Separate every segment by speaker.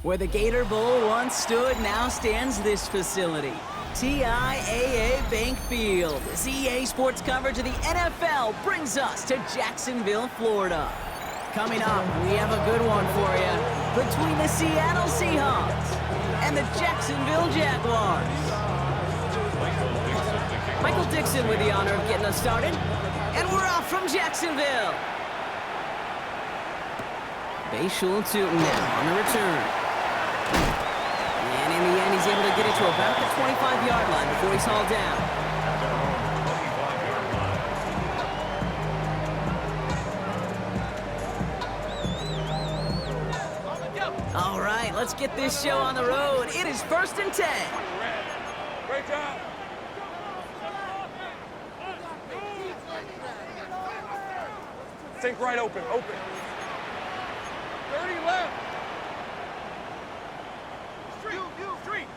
Speaker 1: Where the Gator Bowl once stood, now stands this facility. TIAA Bank Field. ZA Sports coverage of the NFL brings us to Jacksonville, Florida. Coming up, we have a good one for you between the Seattle Seahawks and the Jacksonville Jaguars. Michael Dixon with the honor of getting us started, and we're off from Jacksonville. Bayshul Tootin now on the return. And in the end, he's able to get it to about the 25-yard line before he's hauled down. All right, let's get this show on the road. It is 1st and 10.
Speaker 2: Great job. Think right, open. 30 left. Street.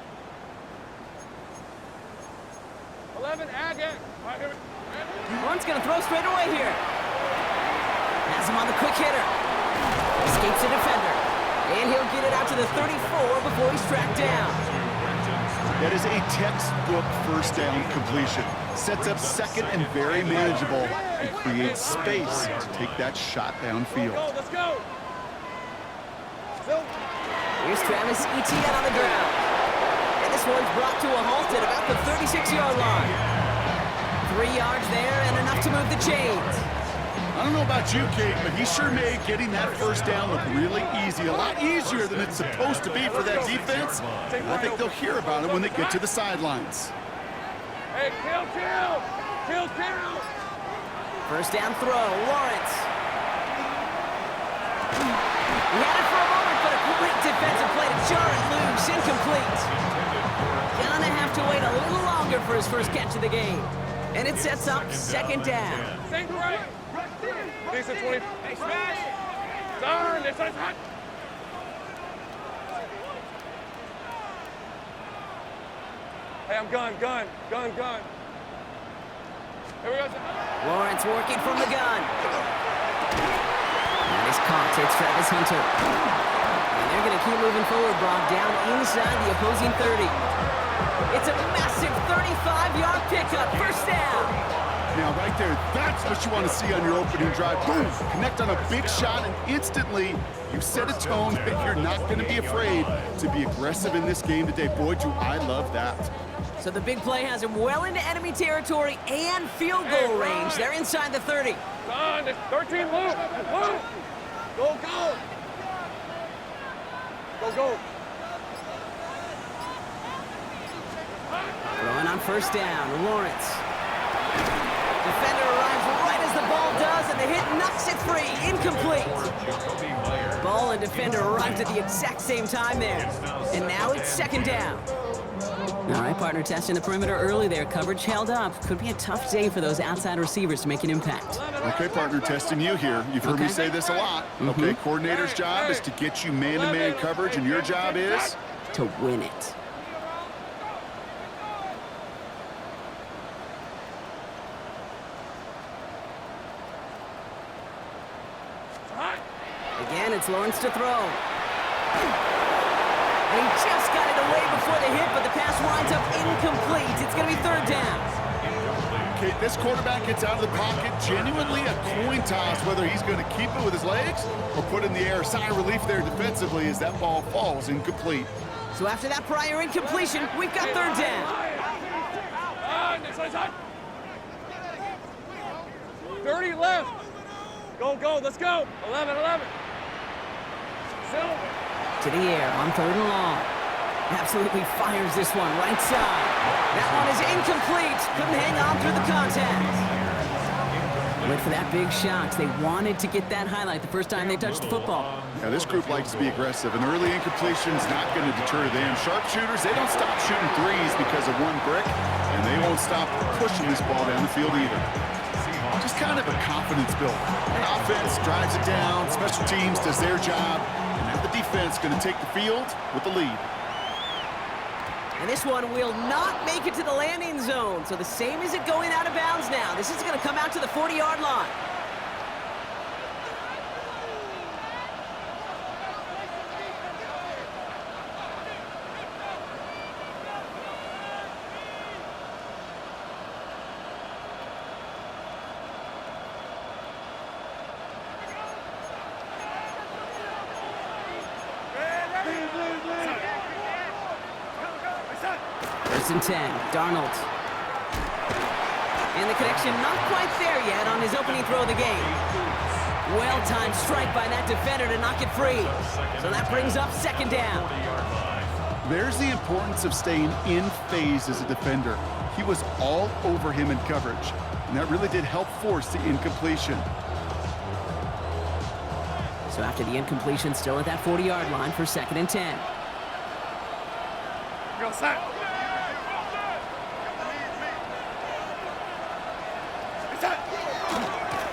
Speaker 2: 11, Agate.
Speaker 1: Lawrence going to throw straight away here. Has him on the quick hitter. Escapes the defender. And he'll get it out to the 34 before he's tracked down.
Speaker 3: That is a textbook first down completion. Sets up second and very manageable and creates space to take that shot downfield.
Speaker 2: Let's go.
Speaker 1: Here's Travis Etienne on the ground. And this one's brought to a halt at about the 36-yard line. 3 yards there and enough to move the chains.
Speaker 3: I don't know about you, Kate, but he sure made getting that first down look really easy. A lot easier than it's supposed to be for that defense. And I think they'll hear about it when they get to the sidelines.
Speaker 2: Hey, kill.
Speaker 1: First down throw, Lawrence. He had it for a moment, but a great defensive play to jar it loose, incomplete. Gonna have to wait a little longer for his first catch of the game. And it sets up second down.
Speaker 2: Think right. Decent 20. Hey, smash. Darn, it's hot. Hey, I'm gun. Here we go.
Speaker 1: Lawrence working from the gun. That is caught. It's Travis Hunter. And they're going to keep moving forward, Brock, down inside the opposing 30. It's a massive 35-yard pickup. First down.
Speaker 3: Now, right there, that's what you want to see on your opening drive. Boom! Connect on a big shot, and instantly you set a tone that you're not going to be afraid to be aggressive in this game today. Boy, do I love that.
Speaker 1: So the big play has him well into enemy territory and field goal range. They're inside the 30.
Speaker 2: Done. It's 13 loop. Go.
Speaker 1: Throwing on first down, Lawrence. Defender arrives right as the ball does, and the hit knocks it free. Incomplete. Ball and defender arrived at the exact same time there. And now it's second down. All right, partner, testing the perimeter early there. Coverage held up. Could be a tough day for those outside receivers to make an impact.
Speaker 3: Okay, partner, testing you here. You've heard me say this a lot. Okay, coordinator's job is to get you man-to-man coverage, and your job is?
Speaker 1: To win it. Again, it's Lawrence to throw. And he just got it away before the hit, but the pass winds up incomplete. It's going to be third down.
Speaker 3: Okay, this quarterback gets out of the pocket. Genuinely a coin toss whether he's going to keep it with his legs or put it in the air. Sigh of relief there defensively as that ball falls incomplete.
Speaker 1: So after that prior incompletion, we've got third down.
Speaker 2: 30 left. Go. Let's go. 11.
Speaker 1: To the air on third and long. Absolutely fires this one right side. That one is incomplete. Couldn't hang on through the contact. Went for that big shot. They wanted to get that highlight the first time they touched the football.
Speaker 3: Now, this group likes to be aggressive, and early incompletion's not going to deter them. Sharpshooters, they don't stop shooting threes because of one brick, and they won't stop pushing this ball down the field either. Just kind of a confidence builder. And offense drives it down, special teams does their job, and now the defense going to take the field with the lead.
Speaker 1: And this one will not make it to the landing zone. So the same as it going out of bounds now. This is going to come out to the 40-yard line. First and 10, Darnold. And the connection not quite there yet on his opening throw of the game. Well-timed strike by that defender to knock it free. So that brings up second down.
Speaker 3: There's the importance of staying in phase as a defender. He was all over him in coverage, and that really did help force the incompletion.
Speaker 1: So after the incompletion, still at that 40-yard line for second and 10.
Speaker 2: Go, set.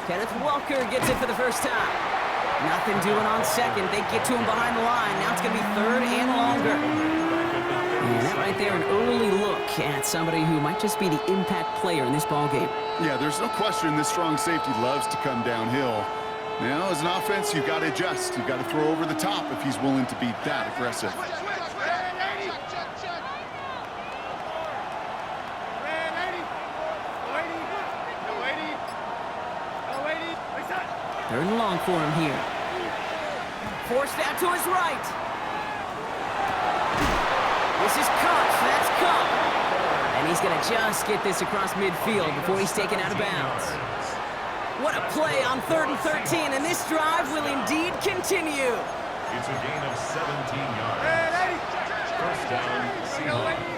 Speaker 1: Kenneth Walker gets it for the first time. Nothing doing on second. They get to him behind the line. Now it's going to be third and longer. And that right there, an early look at somebody who might just be the impact player in this ballgame.
Speaker 3: Yeah, there's no question this strong safety loves to come downhill. Now, as an offense, you've got to adjust. You've got to throw over the top if he's willing to be that aggressive.
Speaker 1: Third and long for him here. Forced out to his right. This is Koch. That's Koch. And he's going to just get this across midfield before he's taken out of bounds. What a play on 3rd and 13, and this drive will indeed continue.
Speaker 4: It's a gain of 17 yards. First down, Seahawks.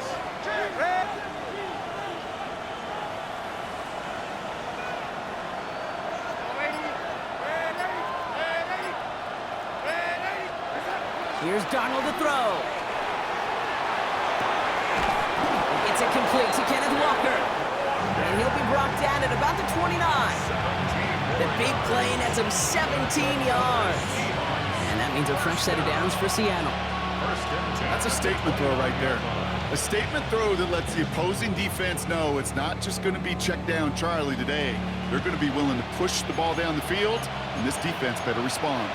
Speaker 1: Here's Darnold to throw. It's a complete to Kenneth Walker. And he'll be brought down at about the 29. The big play nets him 17 yards. And that means a fresh set of downs for Seattle.
Speaker 3: That's a statement throw right there. A statement throw that lets the opposing defense know it's not just going to be check down Charlie today. They're going to be willing to push the ball down the field, and this defense better respond.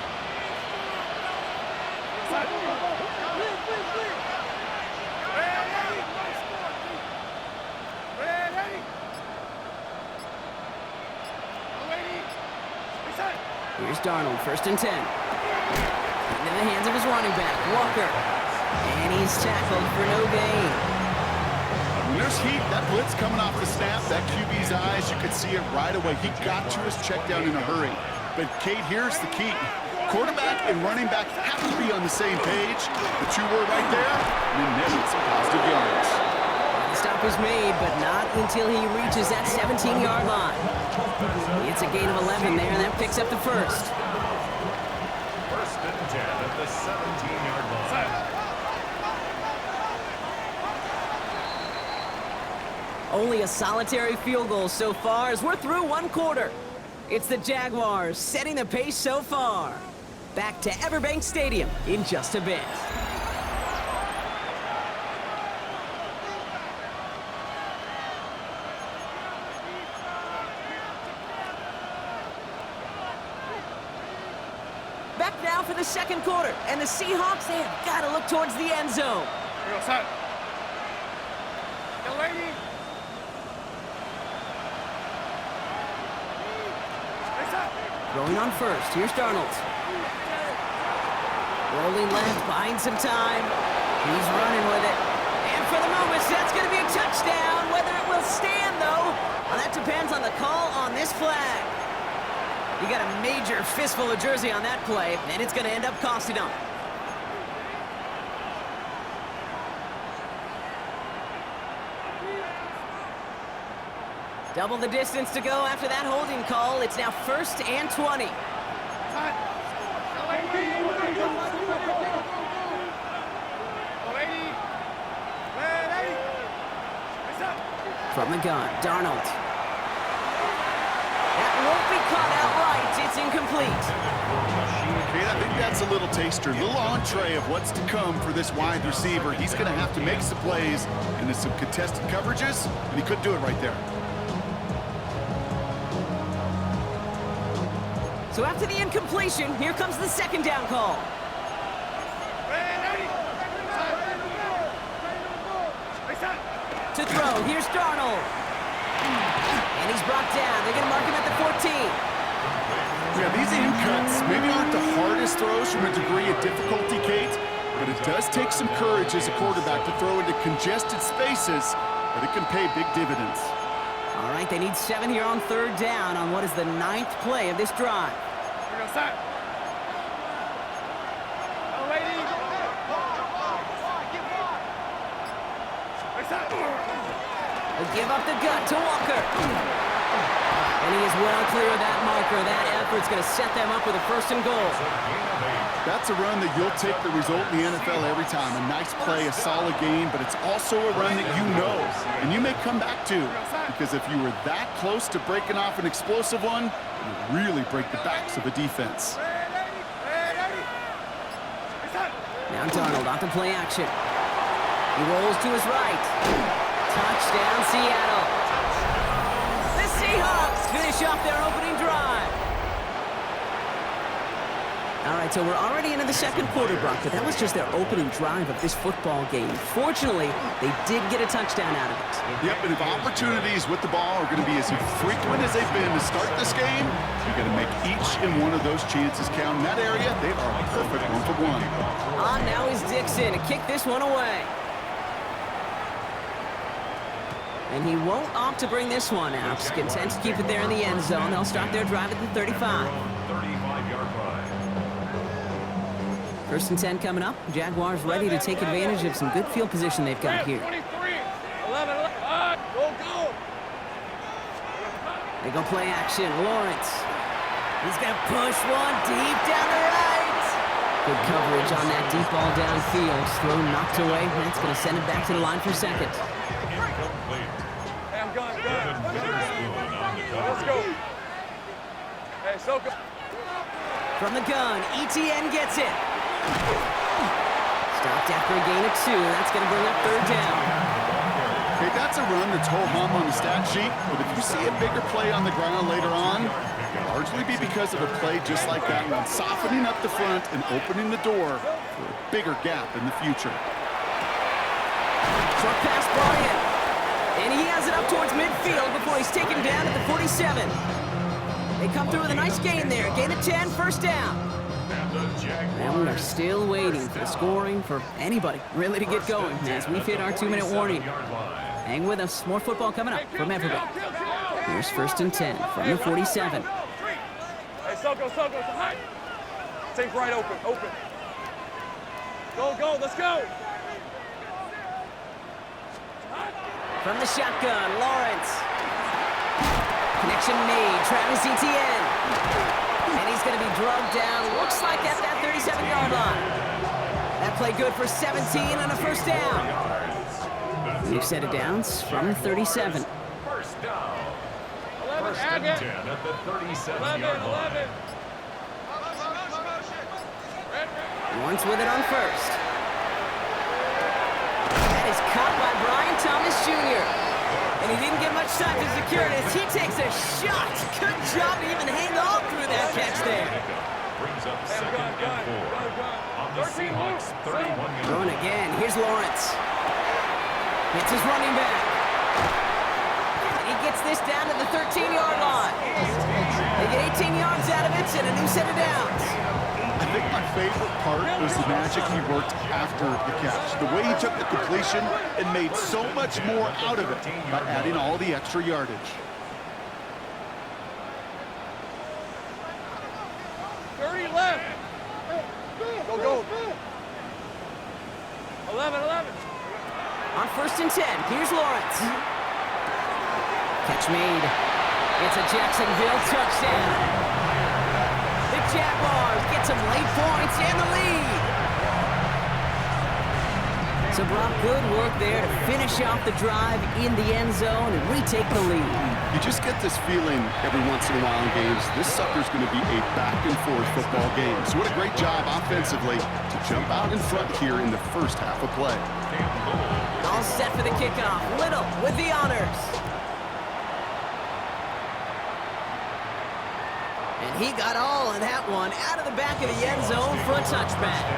Speaker 1: Here's Darnold, first and 10. Into the hands of his running back, Walker. And he's tackled for no gain.
Speaker 3: When there's heat, that blitz coming off the snap, that QB's eyes, you could see it right away. He got to his check down in a hurry. But, Kate, here's the key. Quarterback and running back have to be on the same page. The two were right there, and then netted some positive yards.
Speaker 1: The stop is made, but not until he reaches that 17-yard line. It's a gain of 11 there, and that picks up the first.
Speaker 4: First and 10 at the 17-yard line.
Speaker 1: Only a solitary field goal so far as we're through one quarter. It's the Jaguars setting the pace so far. Back to Everbank Stadium in just a bit. Back now for the second quarter, and the Seahawks, they have got to look towards the end zone.
Speaker 2: Go, set. Go, lady.
Speaker 1: Throwing on first, here's Darnold. Rolling left, buying some time. He's running with it. And for the moment, that's going to be a touchdown. Whether it will stand, though, well, that depends on the call on this flag. You got a major fistful of jersey on that play, and it's going to end up costing them. Double the distance to go after that holding call. It's now first and 20. From the gun, Darnold. That won't be caught outright. It's incomplete.
Speaker 3: Okay, I think that's a little taster, a little entree of what's to come for this wide receiver. He's going to have to make some plays into some contested coverages, and he couldn't do it right there.
Speaker 1: So after the incompletion, here comes the second down call. To throw, here's Darnold. And he's brought down. They're going to mark him at the 14.
Speaker 3: Yeah, these in cuts maybe aren't the hardest throws from a degree of difficulty, Kate, but it does take some courage as a quarterback to throw into congested spaces, but it can pay big dividends.
Speaker 1: All right, they need 7 here on 3rd down on what is the 9th play of this drive.
Speaker 2: We're going to start. Oh, lady.
Speaker 1: They'll give up the gut to Walker. And he is well clear of that marker. That effort's going to set them up with a 1st and goal.
Speaker 3: That's a run that you'll take the result in the NFL every time. A nice play, a solid game, but it's also a run that you know and you may come back to. Because if you were that close to breaking off an explosive one, it would really break the backs of a defense.
Speaker 1: Now Darnold off the play action. He rolls to his right. Touchdown, Seattle. The Seahawks finish off their opening drive. All right, so we're already into the 2nd quarter, Brock, but that was just their opening drive of this football game. Fortunately, they did get a touchdown out of it.
Speaker 3: Yep, and if opportunities with the ball are going to be as frequent as they've been to start this game, you're going to make each and one of those chances count. In that area, they are a perfect 1-for-1.
Speaker 1: On now is Dixon to kick this one away. And he won't opt to bring this one out. He's content to keep it there in the end zone. They'll start their drive at the 35.
Speaker 4: 35-yard line.
Speaker 1: 1st and 10 coming up. Jaguars ready to take advantage of some good field position they've got here.
Speaker 2: 23. 11. Go.
Speaker 1: They go play action. Lawrence. He's going to push one deep down the right. Good coverage on that deep ball downfield. Throw knocked away. That's going to send it back to the line for 2nd.
Speaker 2: Hey, I'm gone. Let's go. Hey, Soko.
Speaker 1: From the gun, ETN gets it. Stopped after a gain of 2. That's going to bring up 3rd down.
Speaker 3: Okay, that's a run that's ho-hum on the stat sheet, but if you see a bigger play on the ground later on, it'll largely be because of a play just like that one, softening up the front and opening the door for a bigger gap in the future.
Speaker 1: Short pass, Bryant. And he has it up towards midfield before he's taken down at the 47. They come through with a nice gain there. Gain of 10, 1st down. And we are still waiting for the scoring for anybody really to get going as we've hit our 2-minute warning. Hang with us. More football coming up from everybody. Here's 1st and 10 from the 47.
Speaker 2: Hey, Soko. Take right open. Go. Let's go.
Speaker 1: From the shotgun, Lawrence. Connection made. Travis Etienne. And he's going to be drugged down. Looks like at that 37-yard line. That play good for 17 and a 1st down. New set of downs from 37.
Speaker 4: 1st down.
Speaker 2: 11,
Speaker 4: 1st and 10 at the 37-yard line.
Speaker 1: Once with it on 1st. That is caught by Brian Thomas Jr. And he didn't get much time to secure it as he takes a shot. Good job to even hang on through that catch there.
Speaker 4: Brings up 2nd and 4 on the Seahawks 31-yard
Speaker 1: Going again. Here's Lawrence. It's his running back. And he gets this down to the 13-yard line. They get 18 yards out of it and a new set of downs.
Speaker 3: I think my favorite part was the magic he worked after the catch. The way he took the completion and made so much more out of it by adding all the extra yardage.
Speaker 2: 30 left. Go. 11.
Speaker 1: On 1st and 10, here's Lawrence. Catch made. It's a Jacksonville touchdown. The Jaguars get some late points and the lead. So Brock, good work there to finish off the drive in the end zone and retake the lead.
Speaker 3: You just get this feeling every once in a while in games, this sucker's going to be a back-and-forth football game. So what a great job offensively to jump out in front here in the 1st half of play.
Speaker 1: All set for the kickoff. Little with the honors. And he got all of that one out of the back of the end zone for a touchback.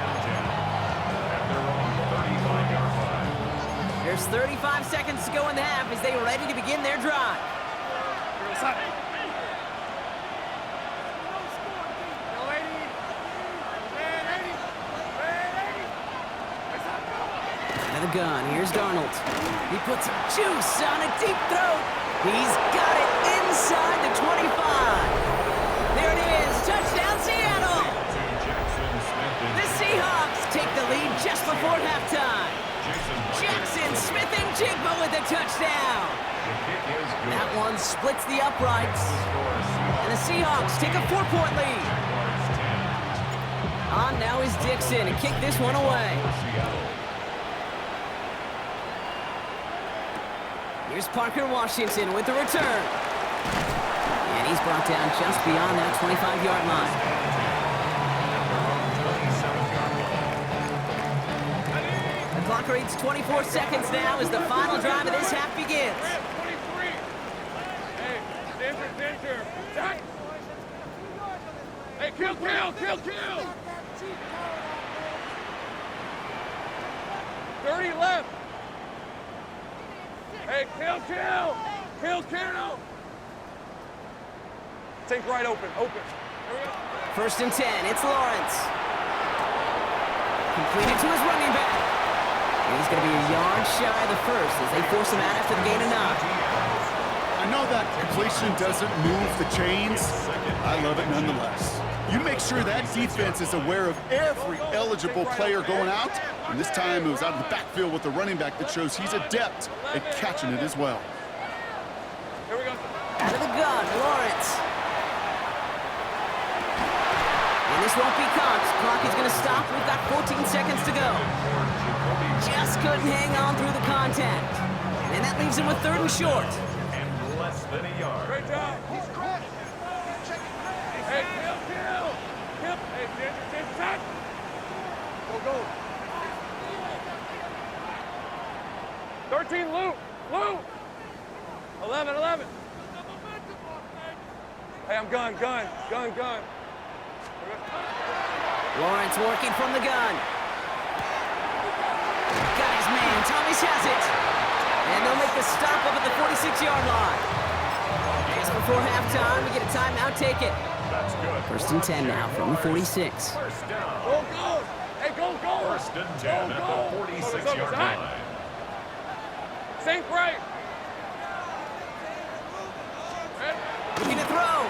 Speaker 1: There's 35 seconds to go in the half as they are ready to begin their drive. Out of the gun, here's Darnold. He puts some juice on a deep throw. He's got it inside the 25. There it is, touchdown Seattle. The Seahawks take the lead just before halftime. Jackson Smith and Jigba with the touchdown. That one splits the uprights. And the Seahawks take a 4-point lead. On now is Dixon to kick this one away. Here's Parker Washington with the return. And he's brought down just beyond that 25-yard line. The clock reads 24 seconds now as the final drive of this half begins.
Speaker 2: 23. Hey, danger. Hey, kill. 30 left. Hey, kill. Take right open. Here we go.
Speaker 1: First and 10, it's Lawrence. Completed to his running back. And he's going to be a yard shy of the first as they force him out after the gain of 9.
Speaker 3: I know that completion doesn't move the chains. I love it nonetheless. You make sure that defense is aware of every eligible player going out. And this time it was out of the backfield with the running back that shows he's adept at catching it as well.
Speaker 2: Here we go.
Speaker 1: Out of the gun, Lawrence. And this won't be caught. Clock is going to stop. We've got 14 seconds to go. Just couldn't hang on through the contact. And that leaves him with 3rd and short.
Speaker 4: And less than a yard.
Speaker 2: Great job. Hey, kill. Hey, danger, touch. Go. 13, loop. 11. Hey, I'm gun.
Speaker 1: Lawrence working from the gun. Got his man. Thomas has it. And they'll make the stop up at the 46-yard line. Just before halftime, we get a timeout. Take it.
Speaker 4: That's good.
Speaker 1: First and 10 now from the 46.
Speaker 4: First down.
Speaker 2: Go. Hey, go.
Speaker 4: First and 10 at the 46-yard line.
Speaker 2: Sink right.
Speaker 1: Looking to throw.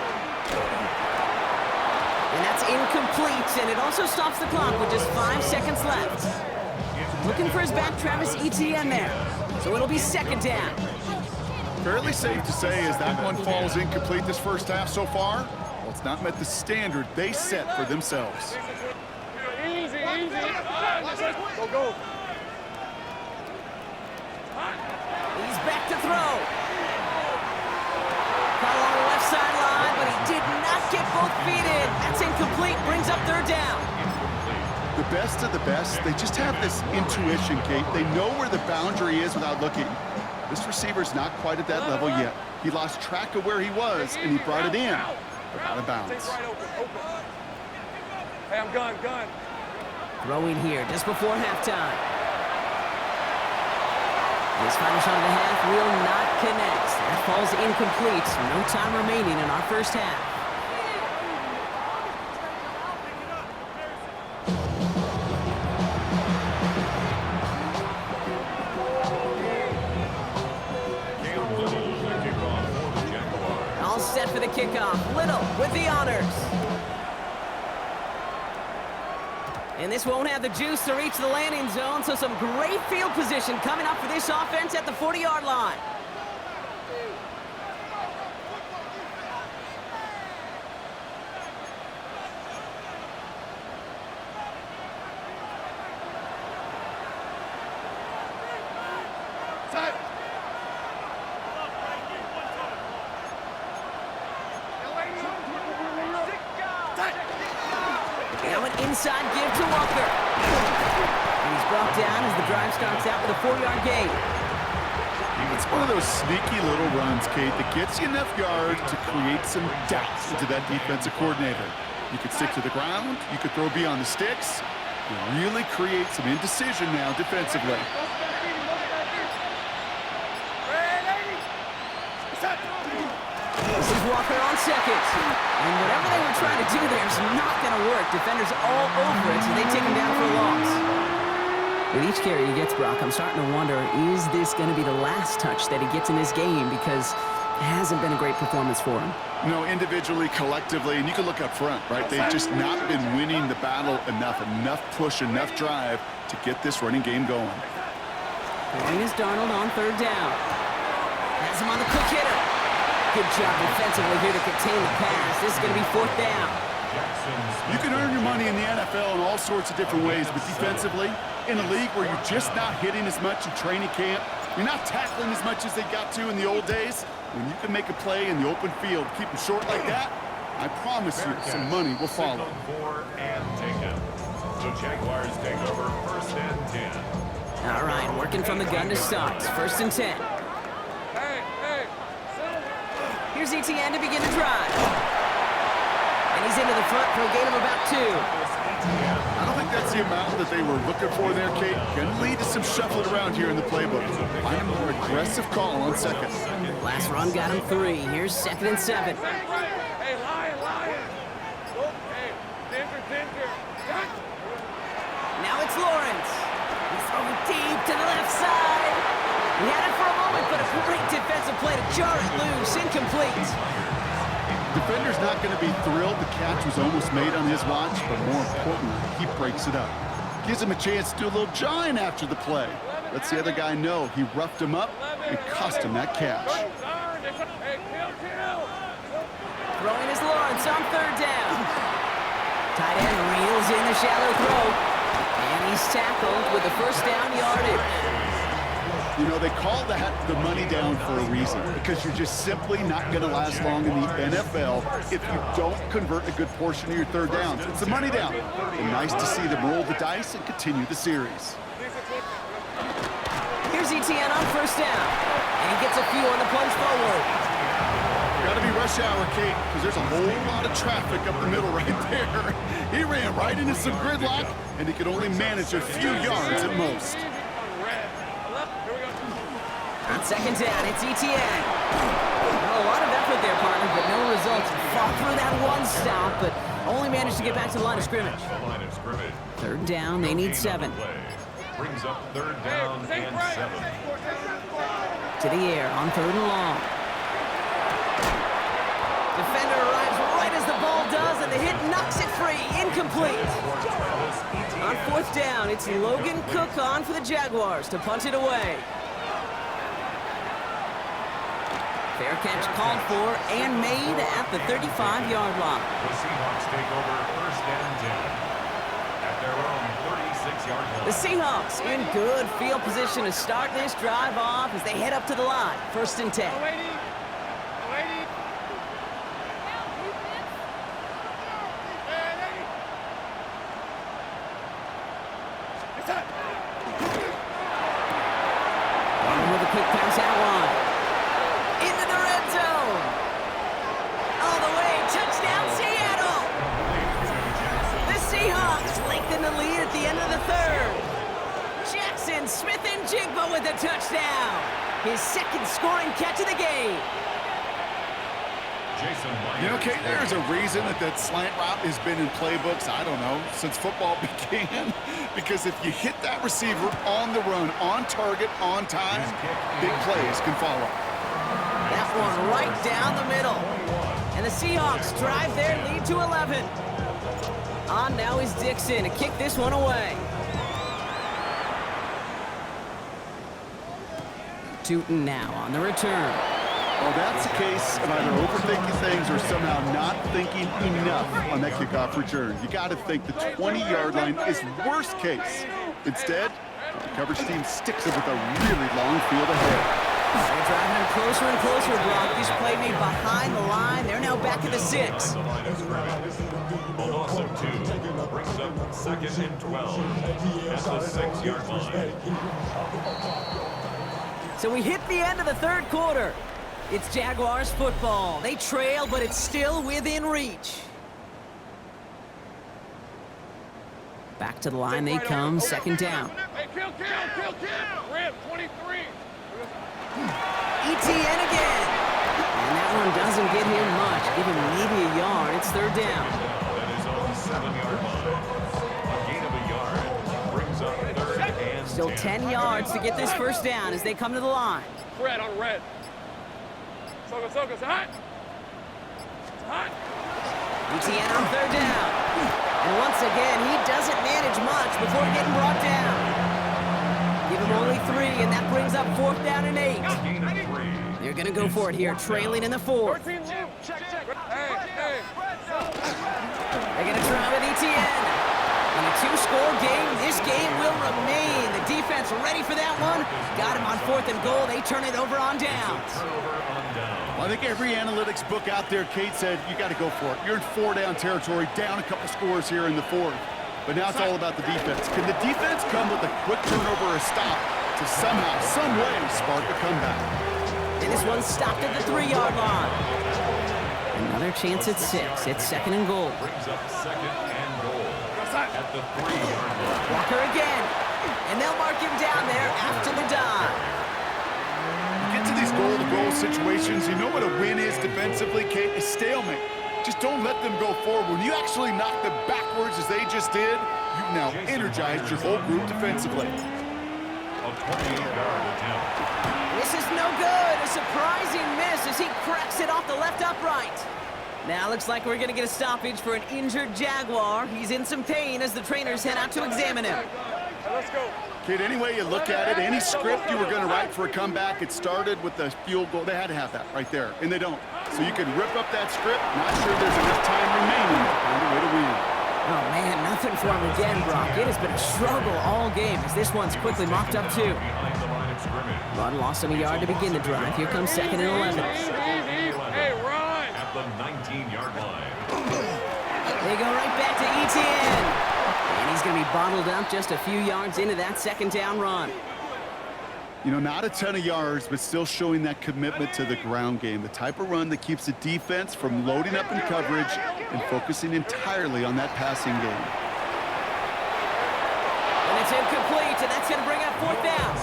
Speaker 1: And that's incomplete, and it also stops the clock with just 5 seconds left. Looking for his back, Travis Etienne there. So it'll be 2nd down.
Speaker 3: Fairly safe to say as that one falls incomplete this first half so far, well, it's not met the standard they set for themselves.
Speaker 2: Easy. Go.
Speaker 1: He's back to throw. Caught along the left sideline, but he did not get both feet in. That's incomplete, brings up 3rd down.
Speaker 3: The best of the best, they just have this intuition, Kate. They know where the boundary is without looking. This receiver's not quite at that level yet. He lost track of where he was, and he brought it in, but out of bounds.
Speaker 2: Hey, I'm gun.
Speaker 1: Throwing here just before halftime. This final shot of the half will not connect. That falls incomplete. No time remaining in our first half. All set for the kickoff. Little with the honors. And this won't have the juice to reach the landing zone, so some great field position coming up for this offense at the 40-yard line. Now an inside give to Walker. And he's brought down as the drive starts out with a 4-yard gain.
Speaker 3: It's one of those sneaky little runs, Kate, that gets you enough yards to create some doubt into that defensive coordinator. You could stick to the ground, you could throw beyond the sticks. You really create some indecision now defensively.
Speaker 1: This is Walker on 2nd. And whatever they were trying to do there is not going to work. Defenders all over it, so they take him down for a loss. With each carry he gets, Brock, I'm starting to wonder, is this going to be the last touch that he gets in this game? Because it hasn't been a great performance for him.
Speaker 3: You know, individually, collectively, and you can look up front, right? They've just not been winning the battle enough push, enough drive to get this running game going.
Speaker 1: Throwing is Darnold on third down. Has him on the quick hitter. Good job defensively here to contain the pass. This is going to be fourth down.
Speaker 3: You can earn your money in the NFL in all sorts of different ways, but defensively, in a league where you're just not hitting as much in training camp, you're not tackling as much as they got to in the old days, when you can make a play in the open field, keep them short like that, I promise you some money will follow.
Speaker 4: So Jaguars take over first and 10.
Speaker 1: All right, working from the gun to start. First and 10. Here's ETN to begin the drive. And he's into the front for a gain of about 2.
Speaker 3: I don't think that's the amount that they were looking for there, Kate. Can lead to some shuffling around here in the playbook. Find a more aggressive call on second.
Speaker 1: Last run got him 3. Here's second and 7.
Speaker 2: Hey, lion. Hey, danger.
Speaker 1: Now it's Lawrence. He's throwing deep to the left side. He had it for a moment, but a great defensive play to jar it loose. Incomplete.
Speaker 3: Defender's not going to be thrilled the catch was almost made on his watch, but more importantly, he breaks it up. Gives him a chance to do a little jawing after the play. Lets the other guy know he roughed him up and cost him that catch.
Speaker 1: Throwing is Lawrence on third down. Tight end reels in the shallow throw. And he's tackled with the first down yardage.
Speaker 3: You know, they call that the money down for a reason, because you're just simply not going to last long in the NFL if you don't convert a good portion of your third downs. It's the money down. And nice to see them roll the dice and continue the series.
Speaker 1: Here's ETN on first down. And he gets a few on the plunge forward.
Speaker 3: Got to be rush hour, Kate, because there's a whole lot of traffic up the middle right there. He ran right into some gridlock, and he could only manage a few yards at most.
Speaker 1: On second down, it's ETN. Well, a lot of effort there, partner, but no results. Fought through that one stop, but only managed to get back to the line of scrimmage. Third down, they need 7.
Speaker 4: Brings up third down and 7.
Speaker 1: To the air on third and long. Defender arrives right as the ball does, and the hit knocks it free. Incomplete. On fourth down, it's Logan Cook on for the Jaguars to punt it away. Fair catch called for and made at the 35-yard line.
Speaker 4: The Seahawks take over first and 10 at their own 36-yard line.
Speaker 1: The Seahawks in good field position to start this drive off as they head up to the line. First and 10. With a quick pass out wide. Into the red zone. All the way. Touchdown, Seattle. The Seahawks lengthen the lead at the end of the third. Jackson Smith-Njigba with a touchdown. His second scoring catch of the game.
Speaker 3: You know, Kate, there's a reason that slant route has been in playbooks, I don't know, since football began. Because if you hit that receiver on the run, on target, on time, big plays can follow.
Speaker 1: That one right down the middle. And the Seahawks drive their lead to 11. On now is Dixon to kick this one away. Tootin now on the return.
Speaker 3: Well, that's the case of either overthinking things or somehow not thinking enough on that kickoff return. You got to think the 20-yard line is worst case. Instead, the coverage team sticks it with a really long field ahead.
Speaker 1: They're driving him closer and closer, Brock. This play made behind the line. They're now back at the 6.
Speaker 4: Also 2 brings up second and 12 at the 6-yard line.
Speaker 1: So we hit the end of the third quarter. It's Jaguars football. They trail, but it's still within reach. Back to the line they come, second down.
Speaker 2: Hey, kill. Rip, 23.
Speaker 1: ETN again. And that one doesn't get him much. Give him maybe a yard. It's third down.
Speaker 4: That is on the 7-yard line. A gain of a yard brings up third and 7.
Speaker 1: Still 10 yards to get this first down as they come to the line.
Speaker 2: Red on red. Soka, it's hot. It's hot.
Speaker 1: ETN on third down. And once again, he doesn't manage much before getting brought down. Give him only 3, and that brings up 4th down and 8. They're going to go for it here, trailing in the 4th.
Speaker 2: Hey.
Speaker 1: They're going to try with ETN. In a 2-score game, this game will remain. The defense ready for that one. Got him on 4th and goal. They turn it over on downs.
Speaker 3: Well, I think every analytics book out there, Kate said, you got to go for it. You're in 4-down territory, down a couple scores here in the 4th. But now it's all about the defense. Can the defense come with a quick turnover or a stop to somehow, some way, spark a comeback?
Speaker 1: And this one stopped at the 3-yard line. Another chance at 6. It's 2nd and goal.
Speaker 4: Brings up 2nd and goal at the 3-yard line.
Speaker 1: Walker again. And they'll mark him down there after the dive.
Speaker 3: Get to these goal-to-goal situations, you know what a win is defensively, Kate? A stalemate. Just don't let them go forward. When you actually knock them backwards as they just did, you've now energized your whole group defensively.
Speaker 4: A 28-yard attempt.
Speaker 1: This is no good. A surprising miss as he cracks it off the left upright. Now looks like we're going to get a stoppage for an injured Jaguar. He's in some pain as the trainers head out to examine him.
Speaker 2: Let's go.
Speaker 3: Kid, any way you look at it, any script you were going to write for a comeback, it started with the field goal. They had to have that right there, and they don't. So you can rip up that script. Not sure there's enough time remaining to find a way to win.
Speaker 1: Oh, man, nothing for him again, Brock. It has been a struggle all game as this one's quickly mopped up, too.
Speaker 4: Behind the line of scrimmage.
Speaker 1: Run lost him a yard to begin the drive. Here comes 2nd and 11.
Speaker 2: Hey, run.
Speaker 4: At the 19-yard line.
Speaker 1: They go right back to ETN. And he's going to be bottled up just a few yards into that 2nd down run.
Speaker 3: You know, not a ton of yards, but still showing that commitment to the ground game. The type of run that keeps the defense from loading up in coverage and focusing entirely on that passing game.
Speaker 1: And it's incomplete, and that's going to bring up 4th down.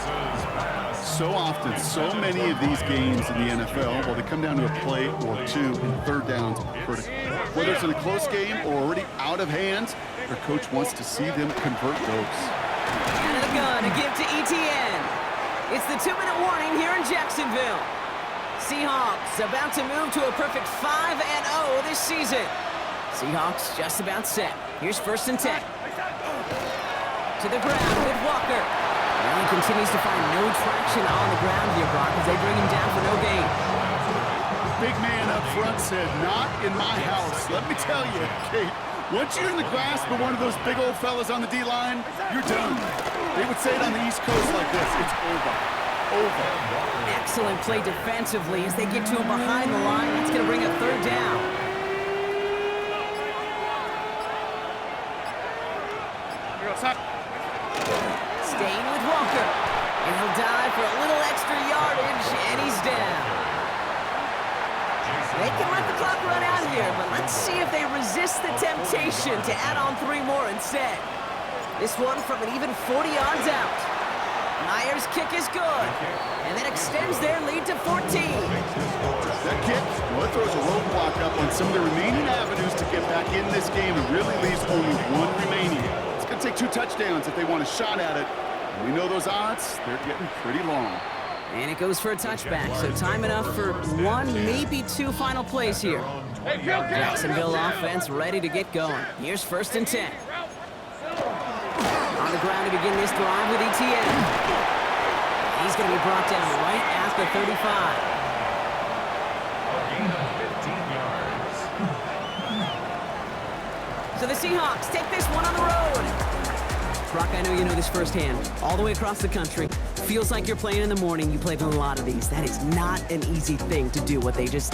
Speaker 3: So often, so many of these games in the NFL, well, they come down to a play or 2 and 3rd downs critical. Whether it's in a close game or already out of hand, their coach wants to see them convert those.
Speaker 1: Out of the gun to give to ETN. It's the 2-minute warning here in Jacksonville. Seahawks about to move to a perfect 5-0 this season. Seahawks just about set. Here's 1st and 10. To the ground with Walker. Well, he continues to find no traction on the ground here, Brock, as they bring him down for no gain.
Speaker 3: Big man up front said, not in my house. Let me tell you, Kate, once you're in the grasp of one of those big old fellas on the D-line, you're done. They would say it on the East Coast like this, it's over. Over.
Speaker 1: Excellent play defensively as they get to him behind the line. That's going to bring up 3rd down.
Speaker 2: Here goes, hot.
Speaker 1: Staying with Walker. And he'll dive for a little extra yardage, and he's down. They can let the clock run out here, but let's see if they resist the temptation to add on 3 more instead. This one from an even 40 yards out. Myers' kick is good, and that extends their lead to 14.
Speaker 3: That kick, well, it throws a roadblock up on some of the remaining avenues to get back in this game and really leaves only 1 remaining. It's going to take 2 touchdowns if they want a shot at it. And we know those odds, they're getting pretty long.
Speaker 1: And it goes for a touchback, so time enough for 1, maybe 2 final plays here.
Speaker 2: Hey, kill.
Speaker 1: Jacksonville offense ready to get going. Here's 1st and 10. On the ground to begin this drive with ETN. He's going to be brought down right at the 35.
Speaker 4: A gain of 15 yards.
Speaker 1: So the Seahawks take this one on the road. Brock, I know you know this firsthand. All the way across the country. Feels like you're playing in the morning. You played in a lot of these. That is not an easy thing to do what they just did.